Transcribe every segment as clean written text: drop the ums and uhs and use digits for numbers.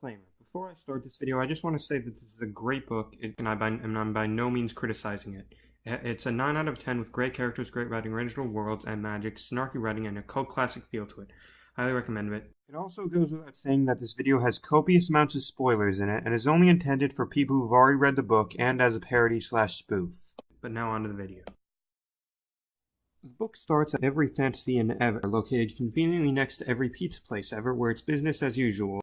Disclaimer. Before I start this video, I just want to say that this is a great book, and I'm by no means criticizing it. It's a 9 out of 10 with great characters, great writing, original worlds and magic, snarky writing, and a cult classic feel to it. Highly recommend it. It also goes without saying that this video has copious amounts of spoilers in it, and is only intended for people who've already read the book and as a parody/spoof. But now on to the video. The book starts at every fantasy inn ever, located conveniently next to every pizza place ever, where it's business as usual.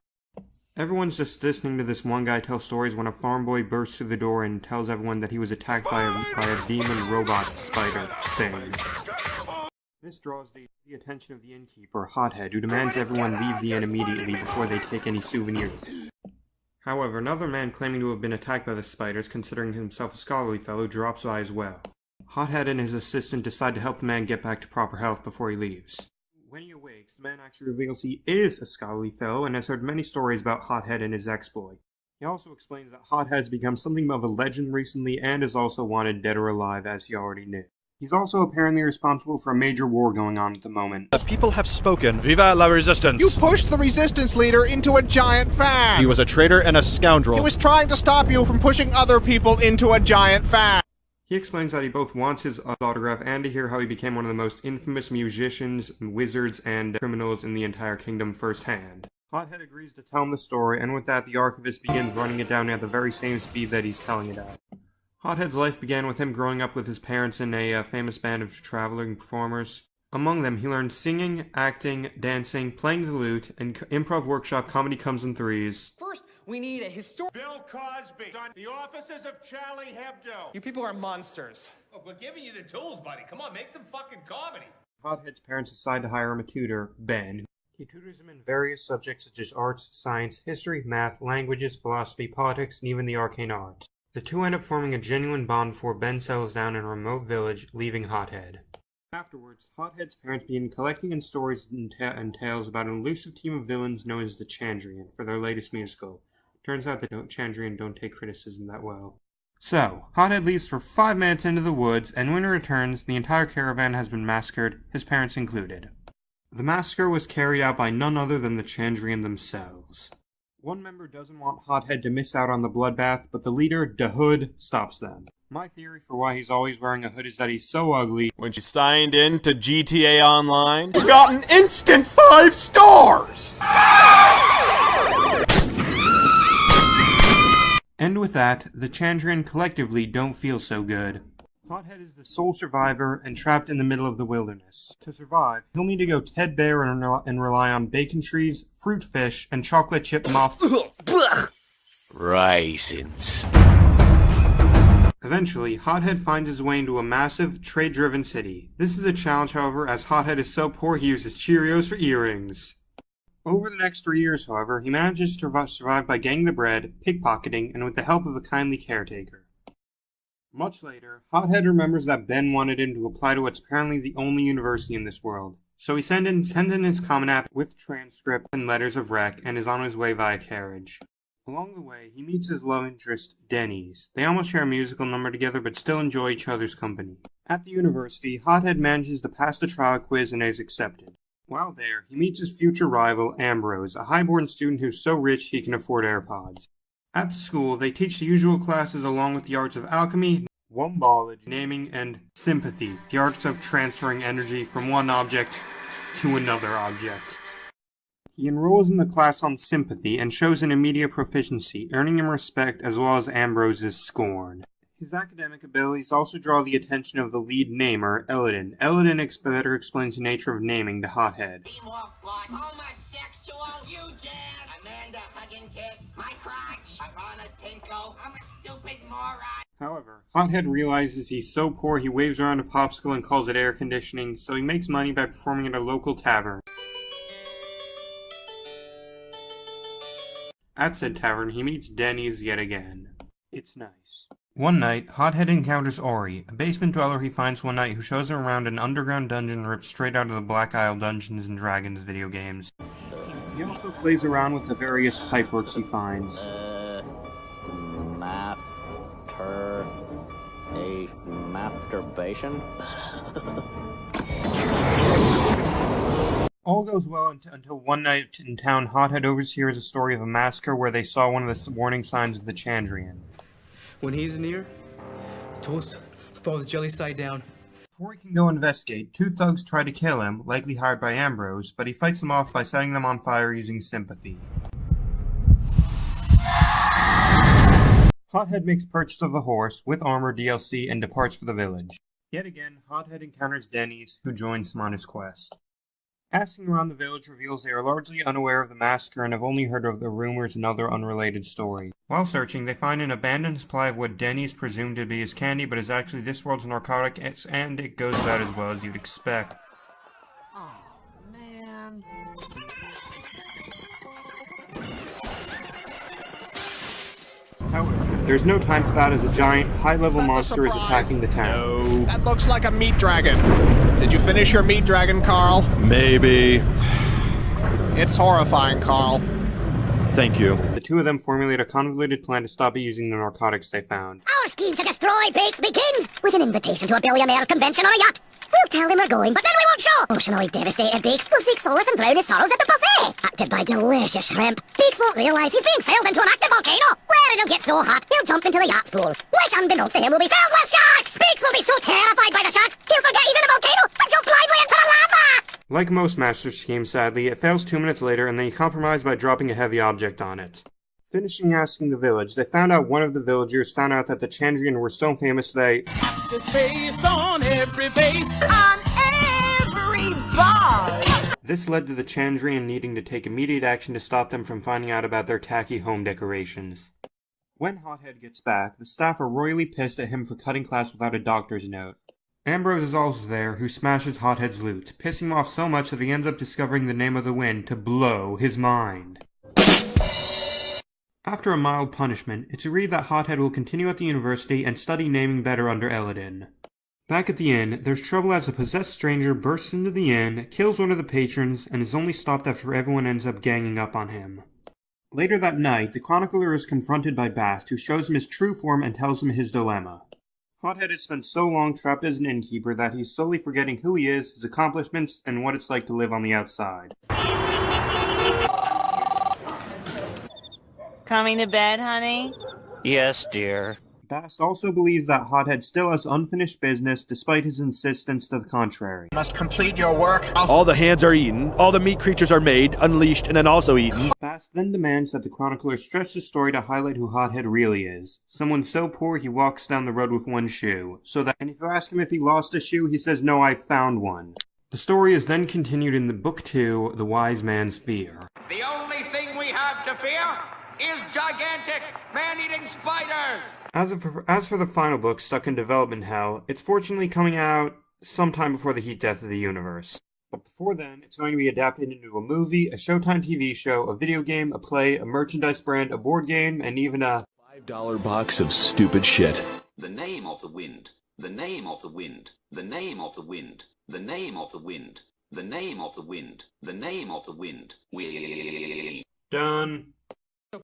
Everyone's just listening to this one guy tell stories when a farm boy bursts through the door and tells everyone that he was attacked by a demon robot spider thing. This draws the attention of the innkeeper, Hothead, who demands everyone leave the inn immediately before they take any souvenirs. However, another man claiming to have been attacked by the spiders, considering himself a scholarly fellow, drops by as well. Hothead and his assistant decide to help the man get back to proper health before he leaves. When he awakes, the man actually reveals he is a scholarly fellow and has heard many stories about Hothead and his exploit. He also explains that Hothead has become something of a legend recently and is also wanted dead or alive, as he already knew. He's also apparently responsible for a major war going on at the moment. The people have spoken. Viva la resistance! You pushed the resistance leader into a giant fan! He was a traitor and a scoundrel. He was trying to stop you from pushing other people into a giant fan! He explains that he both wants his autograph and to hear how he became one of the most infamous musicians, wizards, and criminals in the entire kingdom firsthand. Hothead agrees to tell him the story, and with that, the archivist begins running it down at the very same speed that he's telling it at. Hothead's life began with him growing up with his parents in a famous band of traveling performers. Among them, he learned singing, acting, dancing, playing the lute, and improv workshop Comedy Comes in Threes. First, we need a historic... Bill Cosby, on the offices of Charlie Hebdo. You people are monsters. Oh, we're giving you the tools, buddy. Come on, make some fucking comedy. Hothead's parents decide to hire him a tutor, Ben. He tutors him in various subjects such as arts, science, history, math, languages, philosophy, politics, and even the arcane arts. The two end up forming a genuine bond before Ben settles down in a remote village, leaving Hothead. Afterwards, Hothead's parents begin collecting in stories and tales about an elusive team of villains known as the Chandrian for their latest musical. Turns out the Chandrian don't take criticism that well. So, Hothead leaves for 5 minutes into the woods, and when he returns, the entire caravan has been massacred, his parents included. The massacre was carried out by none other than the Chandrian themselves. One member doesn't want Hothead to miss out on the bloodbath, but the leader, Da Hood, stops them. My theory for why he's always wearing a hood is that he's so ugly. When she signed in to GTA Online, you got an instant 5 stars! And with that, the Chandrian collectively don't feel so good. Hothead is the sole survivor and trapped in the middle of the wilderness. To survive, he'll need to go Ted Bear and rely on bacon trees, fruit fish, and chocolate chip muffs. Raisins. Eventually, Hothead finds his way into a massive, trade-driven city. This is a challenge, however, as Hothead is so poor he uses Cheerios for earrings. Over the next 3 years, however, he manages to survive by getting the bread, pickpocketing, and with the help of a kindly caretaker. Much later, Hothead remembers that Ben wanted him to apply to what's apparently the only university in this world. So he sends in his Common App with transcript and letters of rec and is on his way via carriage. Along the way, he meets his love interest, Denny's. They almost share a musical number together but still enjoy each other's company. At the university, Hothead manages to pass the trial quiz and is accepted. While there, he meets his future rival, Ambrose, a highborn student who's so rich he can afford AirPods. At the school, they teach the usual classes along with the arts of alchemy, wombology, naming, and sympathy, the arts of transferring energy from one object to another object. He enrolls in the class on sympathy and shows an immediate proficiency, earning him respect as well as Ambrose's scorn. His academic abilities also draw the attention of the lead namer, Elodin. Elodin better explains the nature of naming to Hothead. Homosexual, you jazz, Amanda hug and kiss, my crotch, Ivana tinkle, I'm a stupid moron. However, Hothead realizes he's so poor he waves around a popsicle and calls it air conditioning, so he makes money by performing at a local tavern. At said tavern, he meets Denny's yet again. It's nice. One night, Hothead encounters Ori, a basement dweller he finds one night who shows him around an underground dungeon ripped straight out of the Black Isle Dungeons & Dragons video games. He also plays around with the various pipeworks he finds. Masturbation? All goes well until one night in town, Hothead overhears a story of a massacre where they saw one of the warning signs of the Chandrian. When he's near, toast falls jelly side down. Before he can go investigate, two thugs try to kill him, likely hired by Ambrose, but he fights them off by setting them on fire using sympathy. Hothead makes purchase of a horse, with armor DLC, and departs for the village. Yet again, Hothead encounters Denny's, who joins him on his quest. Asking around the village reveals they are largely unaware of the massacre and have only heard of the rumors and other unrelated stories. While searching, they find an abandoned supply of what Denny's presumed to be his candy, but is actually this world's narcotic, and it goes about as well as you'd expect. Oh, man. However, there's no time for that as a giant, high-level monster is attacking the town. No. That looks like a meat dragon. Did you finish your meat dragon, Carl? Maybe. It's horrifying, Carl. Thank you. The two of them formulate a convoluted plan to stop it using the narcotics they found. Our scheme to destroy Bakes begins with an invitation to a billionaire's convention on a yacht. We'll tell him we're going, but then we won't show. Emotionally devastated Bakes will seek solace and drown his sorrows at the buffet, acted by delicious shrimp. Bakes won't realise he's being sailed into an active volcano, where it'll get so hot he'll jump into the yacht's pool, which unbeknownst to him will be filled with sharks. Bakes will be so terrified by the sharks, he'll forget he's in a volcano and jump blindly into the lava. Like most master schemes, sadly, it fails 2 minutes later, and they compromise by dropping a heavy object on it. Finishing asking the village, they found out one of the villagers found out that the Chandrian were so famous they This face on every face, on every bar. This led to the Chandrian needing to take immediate action to stop them from finding out about their tacky home decorations. When Hothead gets back, the staff are royally pissed at him for cutting class without a doctor's note. Ambrose is also there, who smashes Hothead's lute, pissing him off so much that he ends up discovering the name of the wind to blow his mind. After a mild punishment, it's agreed that Hothead will continue at the university and study naming better under Eladin. Back at the inn, there's trouble as a possessed stranger bursts into the inn, kills one of the patrons, and is only stopped after everyone ends up ganging up on him. Later that night, the chronicler is confronted by Bast, who shows him his true form and tells him his dilemma. Hothead has spent so long trapped as an innkeeper that he's slowly forgetting who he is, his accomplishments, and what it's like to live on the outside. Coming to bed, honey? Yes, dear. Bast also believes that Hothead still has unfinished business, despite his insistence to the contrary. Must complete your work. All the hands are eaten, all the meat creatures are made, unleashed, and then also eaten. Bast then demands that the chronicler stretch the story to highlight who Hothead really is. Someone so poor he walks down the road with one shoe. And if you ask him if he lost a shoe, he says, "No, I found one." The story is then continued in the Book 2, The Wise Man's Fear. The only thing we have to fear is gigantic, man-eating spiders! As for the final book, Stuck in Development Hell, it's fortunately coming out sometime before the heat death of the universe. But before then, it's going to be adapted into a movie, a Showtime TV show, a video game, a play, a merchandise brand, a board game, and even a $5 box of stupid shit. The name of the wind. The name of the wind. The name of the wind. The name of the wind. The name of the wind. The name of the wind. Done.